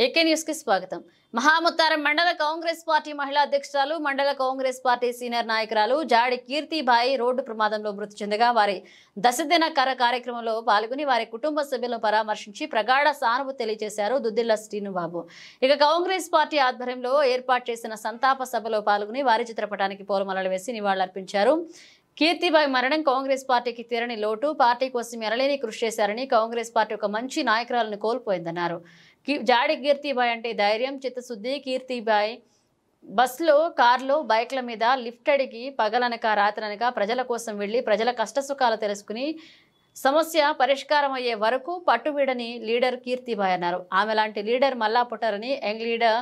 AK news కి స్వాగతం. మహాముత్తారం మండల కాంగ్రెస్ పార్టీ మహిళా అధ్యక్షురాలు, మండల కాంగ్రెస్ పార్టీ సీనియర్ నాయకురాలు జాడి కీర్తిబాయి రోడ్డు ప్రమాదంలో మృతి చెందగా వారి దశదిన కార్యక్రమంలో పాల్గొని వారి కుటుంబ సభ్యులను పరామర్శించి ప్రగాఢ సానుభూతి తెలియజేశారు దుద్దిల్ల శ్రీనుబాబు. ఇక కాంగ్రెస్ పార్టీ ఆధ్వర్యంలో ఏర్పాటు చేసిన సంతాప సభలో పాల్గొని వారి చిత్రపటానికి పూలమాలలు వేసి నివాళులర్పించారు. కీర్తిబాయి మరణం కాంగ్రెస్ పార్టీకి తీరని లోటు, పార్టీ కోసం ఎనలేని కృషి చేశారని, కాంగ్రెస్ పార్టీ ఒక మంచి నాయకురాలను కోల్పోయిందన్నారు. జాడి కీర్తిబాయి అంటే ధైర్యం, చిత్తశుద్ధి. కీర్తిబాయి బస్సులో, కార్లో, బైక్ల మీద లిఫ్ట్ అడిగి పగలనక రాత్రనక ప్రజల కోసం వెళ్లి ప్రజల కష్టసుఖాలు తెలుసుకుని సమస్య పరిష్కారం అయ్యే వరకు పట్టుబిడని లీడర్ కీర్తిబాయి అన్నారు. ఆమె లాంటి లీడర్ మళ్ళా పుట్టారని, యంగ్ లీడర్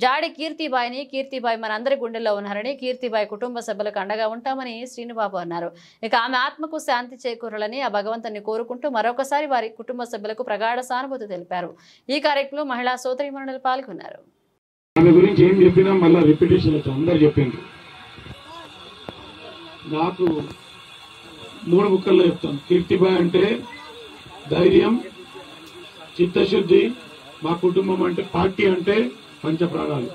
జాడి కీర్తిబాయి మనందరి గుండెల్లో ఉన్నారని, కీర్తిబాయి కుటుంబ సభ్యులకు అండగా ఉంటామని శ్రీనుబాబు అన్నారు. ఇక ఆమె ఆత్మకు శాంతి చేకూరాలని ఆ భగవంతుని కోరుకుంటూ మరొకసారి వారి కుటుంబ సభ్యులకు ప్రగాఢ సానుభూతి తెలిపారు. ఈ కార్యక్రమంలో మహిళా సోదరీమణులు పాల్గొన్నారు. ఆమె గురించి ఏం చెప్పినా మళ్ళీ రిపిటేషన్ అందరు చెప్పిండ్రు. నాకు 3 ముక్కల్లో చెప్తాను. కీర్తిబాయి అంటే ధైర్యం, చిత్తశుద్ధి. మా కుటుంబం అంటే, పార్టీ అంటే పంచప్రాణాలు.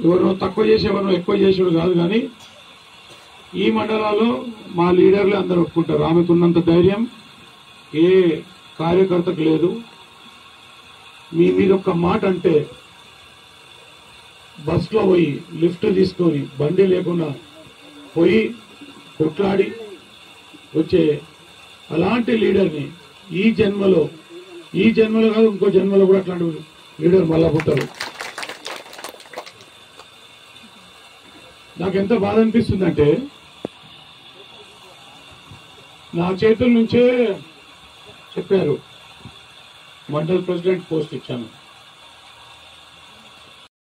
ఎవరో తక్కువ చేసి ఎవరో ఎక్కువ చేసేవాడు కాదు, కానీ ఈ మండలాల్లో మా లీడర్లు అందరూ ఒప్పుకుంటారు. ఆమెకున్నంత ధైర్యం ఏ కార్యకర్తకు లేదు. మీ మీద ఒక మాట అంటే బస్లో పోయి లిఫ్ట్ తీసుకొని బండి లేకుండా పోయి కొట్లాడి వచ్చే అలాంటి లీడర్ని ఈ జన్మలో కాదు, ఇంకో జన్మలో కూడా అట్లాంటి లీడర్ మళ్ళా పుట్టారు. నాకు ఎంత బాధ అనిపిస్తుందంటే, నా చేతుల నుంచే చెప్పారు మండల్ ప్రెసిడెంట్ పోస్ట్ ఇచ్చాను.